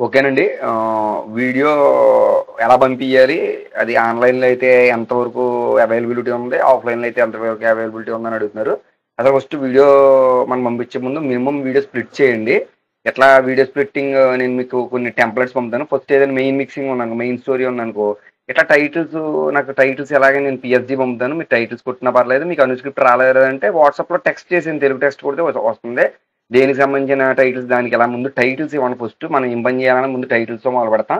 ఓకేనండి. వీడియో ఎలా పంపియ్యాలి? అది ఆన్‌లైన్‌లో అయితే ఎంతవరకు అవైలబిలిటీ ఉంది? ఆఫ్‌లైన్‌లో అయితే ఎంతవరకు అవైలబిలిటీ ఉందని అడుగుతున్నారు. అసలు ఫస్ట్ వీడియో మనం పంపించే ముందు మినిమమ్ వీడియో స్ప్లిట్ చేయండి. ఎట్లా వీడియో స్ప్లిట్టింగ్ నేను మీకు కొన్ని టెంప్లెట్స్ పంపుతాను. ఫస్ట్ ఏదైనా మెయిన్ మిక్సింగ్ ఉందనుకో, మెయిన్ స్టోరీ ఉందనుకో, ఇట్లా నాకు టైటిల్స్ ఎలాగే నేను పీఎస్‌జీ పంపుతాను. మీరు టైటిల్స్ కొట్టినా పర్లేదు. మీకు అనుస్క్రిప్ట్ రాలేదంటే వాట్సాప్‌లో టెక్స్ట్ చేసేయండి. తెలుగు టెక్స్ట్ కొడితే వస్తుంది. దేనికి సంబంధించిన టైటిల్స్ దానికి ఎలా ముందు టైటిల్స్ ఇవ్వండి ఫస్ట్. మనం ఏం పని చేయాలన్నా ముందు టైటిల్స్‌తో మొదలు పెడతాం.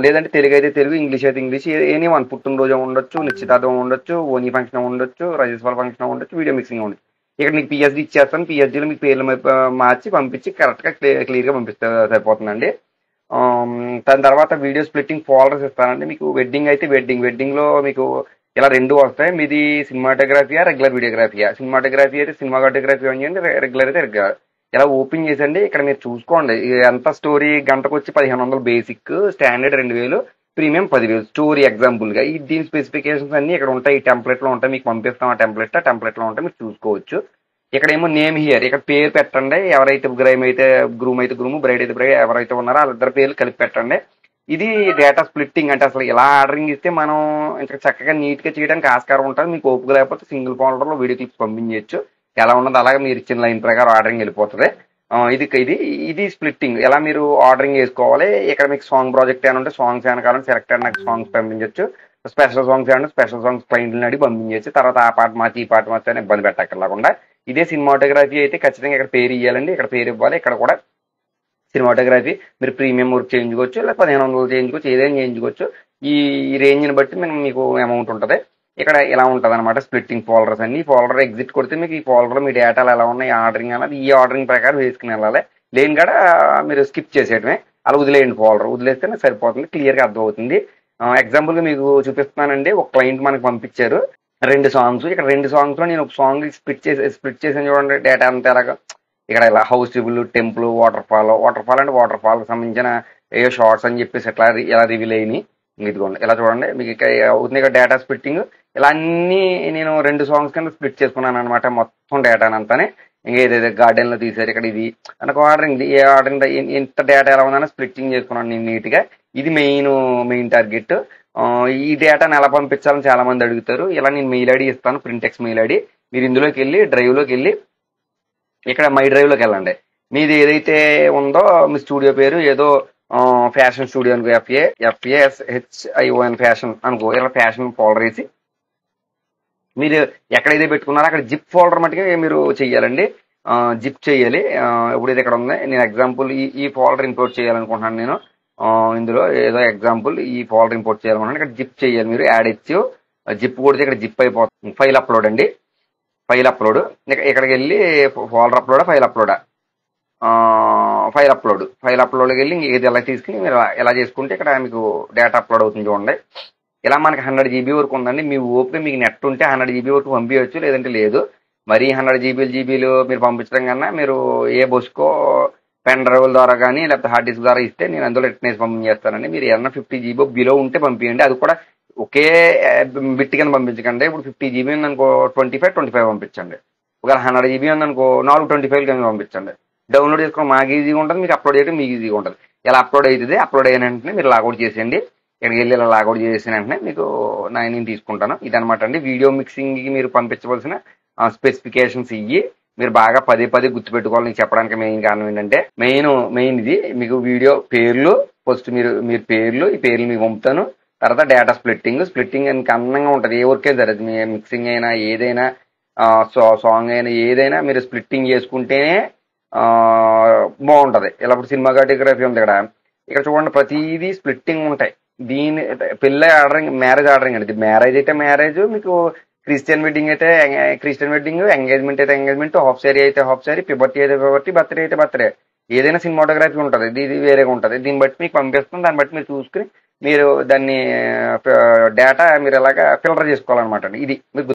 లేదంటే తెలుగు అయితే తెలుగు, ఇంగ్లీష్ అయితే ఇంగ్లీష్ ఎనీ వన్ పుట్టినరోజు ఉండొచ్చు, నిశ్చితార్థం ఉండొచ్చు, ఓనీ ఫంక్షన్ ఉండొచ్చు, రజస్వాల్ ఫంక్షన్ ఉండొచ్చు, వీడియో మిక్సింగ్ ఉండొచ్చు. ఇక్కడ నీకు పీఎస్‌డీ ఇచ్చేస్తాను. పీఎస్‌డీలో మీకు పేర్లు మార్చి పంపించి కరెక్ట్‌గా క్లియర్‌గా పంపిస్తే సరిపోతుందండి. దాని తర్వాత వీడియో స్ప్లిట్టింగ్ ఫోల్డర్స్ ఇస్తానండి. మీకు వెడ్డింగ్ అయితే వెడ్డింగ్‌లో మీకు ఇలా 2 వస్తాయి. మీది సినిమాటోగ్రఫీయా, రెగ్యులర్ వీడియోగ్రఫీయా? సినిమాటోగ్రఫీ అయితే సినిమాటోగ్రఫీ ఆన్ చేయండి. రెగ్యులర్ అయితే రెగ్యులర్. ఇలా ఓపెన్ చేసండి. ఇక్కడ మీరు చూసుకోండి. ఎంత స్టోరీ గంటకొచ్చి 1500 బేసిక్, స్టాండర్డ్ 2000, ప్రీమియం 10,000 స్టోరీ ఎగ్జాంపుల్గా. దీని స్పెసిఫికేషన్స్ అన్ని ఇక్కడ ఉంటాయి. ఈ టెంప్లెట్లో ఉంటాయి. మీకు పంపిస్తాం ఆ టెంప్లెట్లో ఉంటాయి. మీరు చూసుకోవచ్చు. ఇక్కడ ఏమో నేమ్ హియర్, ఇక్కడ పేరు పెట్టండి. ఎవరైతే గ్రూమ్ అయితే గ్రూమ్, బ్రైడ్ అయితే బ్రైడ్, ఎవరైతే ఉన్నారో వాళ్ళిద్దరు పేర్లు కలిపి పెట్టండి. ఇది డేటా స్ప్లిట్టింగ్ అంటే అసలు ఇలా ఆర్డరింగ్ ఇస్తే మనం ఇంకా చక్కగా నీట్గా చేయడానికి ఆస్కారం ఉంటుంది. మీకు ఓపిక లేకపోతే సింగిల్ ఫోల్డర్లో వీడియో క్లిప్స్ పంపించవచ్చు. ఎలా ఉన్నది అలాగే మీరు ఇచ్చిన లైన్ ప్రకారం ఆర్డరింగ్ వెళ్ళిపోతుంది. ఇది ఇది ఇది స్ప్లిట్టింగ్ ఎలా మీరు ఆర్డరింగ్ చేసుకోవాలి. ఇక్కడ మీకు సాంగ్ ప్రాజెక్ట్ ఏమైనా ఉంటే సాంగ్స్ ఏమైనా కావాలంటే సెలెక్ట్ అయిన సాంగ్స్ పంపించవచ్చు. స్పెషల్ సాంగ్స్ ఏమైనా స్పెషల్ సాంగ్స్ క్లయింట్ని అడిగి పంపించవచ్చు. తర్వాత ఆ పాట మార్చి ఈ పాట మార్చి అని ఇబ్బంది పెట్టక్కర్లేకుండా. ఇదే సినిమాటోగ్రఫీ అయితే ఖచ్చితంగా ఇక్కడ పేరు ఇవ్వాలండి. ఇక్కడ పేరు ఇవ్వాలి. ఇక్కడ కూడా సినిమాటోగ్రఫీ మీరు ప్రీమియం వర్క్ చేయించుకోవచ్చు, లేదా 1500 చేయించుకోవచ్చు, ఏదైనా చేయించుకోవచ్చు. ఈ రేంజ్ని బట్టి మీకు అమౌంట్ ఉంటుంది. ఇక్కడ ఇలా ఉంటుంది అనమాట స్ప్లిట్టింగ్ ఫోల్డర్స్ అన్ని. ఈ ఫోల్డర్ ఎగ్జిట్ కొడితే మీకు ఈ ఫోల్డర్ మీ డేటాలు ఎలా ఉన్నాయి, ఆర్డరింగ్ అన్నది ఈ ఆర్డరింగ్ ప్రకారం వేసుకుని వెళ్ళాలి. లేని కాడ మీరు స్కిప్ చేసేయడమే. అలా వదిలేయండి. ఫోల్డర్ వదిలేస్తే నాకు సరిపోతుంది. క్లియర్గా అర్థమవుతుంది. ఎగ్జాంపుల్గా మీకు చూపిస్తున్నానండి. ఒక క్లయింట్ మనకు పంపించారు 2 సాంగ్స్. ఇక్కడ 2 సాంగ్స్లో నేను ఒక సాంగ్ స్ప్లిట్ చేసాను చూడండి. డేటా అంతా ఎలాగా ఇక్కడ ఇలా house triple, temple, water fall అంటే వాటర్ ఫాల్కి సంబంధించిన ఏ షార్ట్స్ అని చెప్పేసి ఎలా రివీల్ అయినాయి. ఇదిగోండి ఇలా చూడండి. మీకు ఇక్కడ అవుతుంది ఇక్కడ డేటా స్ప్లిట్టింగ్. ఇలా అన్ని నేను 2 సాంగ్స్ కింద స్ప్లిట్ చేసుకున్నాను అనమాట. మొత్తం డేటానంతానే ఇంకా ఏదైతే గార్డెన్లో తీసారు ఇక్కడ ఇది నాకు ఆర్డరింగ్ ఏ ఆర్డరింగ్ ఎంత డేటా ఎలా ఉందని స్ప్లిట్టింగ్ చేసుకున్నాను నేను నీట్గా. ఇది మెయిన్ టార్గెట్. ఈ డేటాను ఎలా పంపించాలని చాలా మంది అడుగుతారు. ఇలా నేను మెయిల్ ఐడి ఇస్తాను, ప్రింటెక్స్ మెయిల్ ఐడి. మీరు ఇందులోకి వెళ్ళి డ్రైవ్లోకి వెళ్ళి ఇక్కడ మై డ్రైవ్లోకి వెళ్ళండి. మీది ఏదైతే ఉందో మీ స్టూడియో పేరు ఏదో ఫ్యాషన్ స్టూడియో అనుకో, FASHION ఫ్యాషన్ అనుకో. ఇలా ఫ్యాషన్ ఫోల్డర్ వేసి మీరు ఎక్కడైతే పెట్టుకున్నారో అక్కడ జిప్ ఫోల్డర్ మట్టుగా మీరు చెయ్యాలండి. జిప్ చేయాలి. ఇప్పుడు ఇది ఇక్కడ ఉంది. నేను ఎగ్జాంపుల్ ఈ ఫోల్డర్ ఇంపోర్ట్ చేయాలనుకుంటున్నాను. నేను ఇందులో ఏదో ఎగ్జాంపుల్ ఈ ఫోల్డర్ ఇంపోర్ట్ చేయాలనుకుంటున్నాను. ఇక్కడ జిప్ చేయాలి. మీరు యాడ్ ఇచ్చి జిప్ కొడితే ఇక్కడ జిప్ అయిపోతుంది. ఫైల్ అప్లోడ్ అండి. ఫైల్ అప్లోడ్ ఇక్కడికి వెళ్ళి ఫోల్డర్ అప్లోడా, ఫైల్ అప్లోడ్కి వెళ్ళి ఏది ఎలా తీసుకుని మీరు ఎలా చేసుకుంటే ఇక్కడ మీకు డేటా అప్లోడ్ అవుతుంది చూడండి. ఇలా మనకి 100 GB వరకు ఉందండి. మీ ఓపిక మీకు నెట్ ఉంటే 100 GB వరకు పంపించవచ్చు, లేదంటే లేదు. మరీ 100 జీబీలు మీరు పంపించడం కన్నా మీరు ఏ బస్కో పెన్ డ్రైవ్ల ద్వారా కానీ లేకపోతే హార్డ్ డిస్క్ ద్వారా ఇస్తే నేను అందులో రిటర్న్ వేసి పంపించేస్తానండి. మీరు ఏమన్నా 50 GB బిలో ఉంటే పంపించండి. అది కూడా ఒకే బిట్ కింద పంపించకండి. ఇప్పుడు 50 GB ఉందనుకో 25 పంపించండి. ఒకవేళ 100 GB ఉందనుకో 425 కింద పంపించండి. డౌన్లోడ్ చేసుకోవడం మాకు ఈజీగా ఉంటుంది, మీకు అప్లోడ్ చేయడం మీకు ఈజీగా ఉంటుంది. ఇలా అప్లోడ్ అవుతుంది. అప్లోడ్ అయిన వెంటనే మీరు లాగౌట్ చేసేయండి. ఇక్కడికి వెళ్ళి ఇలా లాగౌట్ చేసిన వెంటనే మీకు నేను తీసుకుంటాను. ఇదనమాట అండి వీడియో మిక్సింగ్కి మీరు పంపించవలసిన స్పెసిఫికేషన్స్ ఇవి. మీరు బాగా పదే గుర్తుపెట్టుకోవాలి. నీకు చెప్పడానికి మెయిన్ కారణం ఏంటంటే మెయిన్ ఇది మీకు వీడియో పేర్లు ఫస్ట్ మీరు పేర్లు ఈ పేర్లు మీకు పంపుతాను. తర్వాత డేటా స్ప్లిట్టింగ్ ఇంకా అందంగా ఉంటుంది. ఏ వర్క్ అయినా సరే మీ మిక్సింగ్ అయినా ఏదైనా సాంగ్ అయినా ఏదైనా మీరు స్ప్లిట్టింగ్ చేసుకుంటేనే బాగుంటుంది. ఇలా ఇప్పుడు సినిమాటోగ్రఫీ ఉంది ఇక్కడ చూడండి ప్రతిదీ స్ప్లిట్టింగ్ ఉంటాయి. పెళ్ళి ఆర్డరింగ్, మ్యారేజ్ ఆర్డరింగ్ అండి. మ్యారేజ్ అయితే మ్యారేజ్, మీకు క్రిస్టియన్ వెడ్డింగ్ అయితే క్రిస్టియన్ వెడ్డింగ్, ఎంగేజ్మెంట్ అయితే ఎంగేజ్మెంట్, హాఫ్ సారీ అయితే హాఫ్ సారీ, పిబర్టీ అయితే పిబర్టీ, బర్త్డే అయితే బర్త్డే. ఏదైనా సినిమాటోగ్రఫీ ఉంటుంది. ఇది వేరేగా ఉంటుంది. దీన్ని బట్టి మీకు పంపిస్తుంది. దాన్ని బట్టి మీరు చూసుకుని మీరు దాన్ని డేటా మీరు ఎలాగా ఫిల్టర్ చేసుకోవాలన్నమాట. ఇది మీకు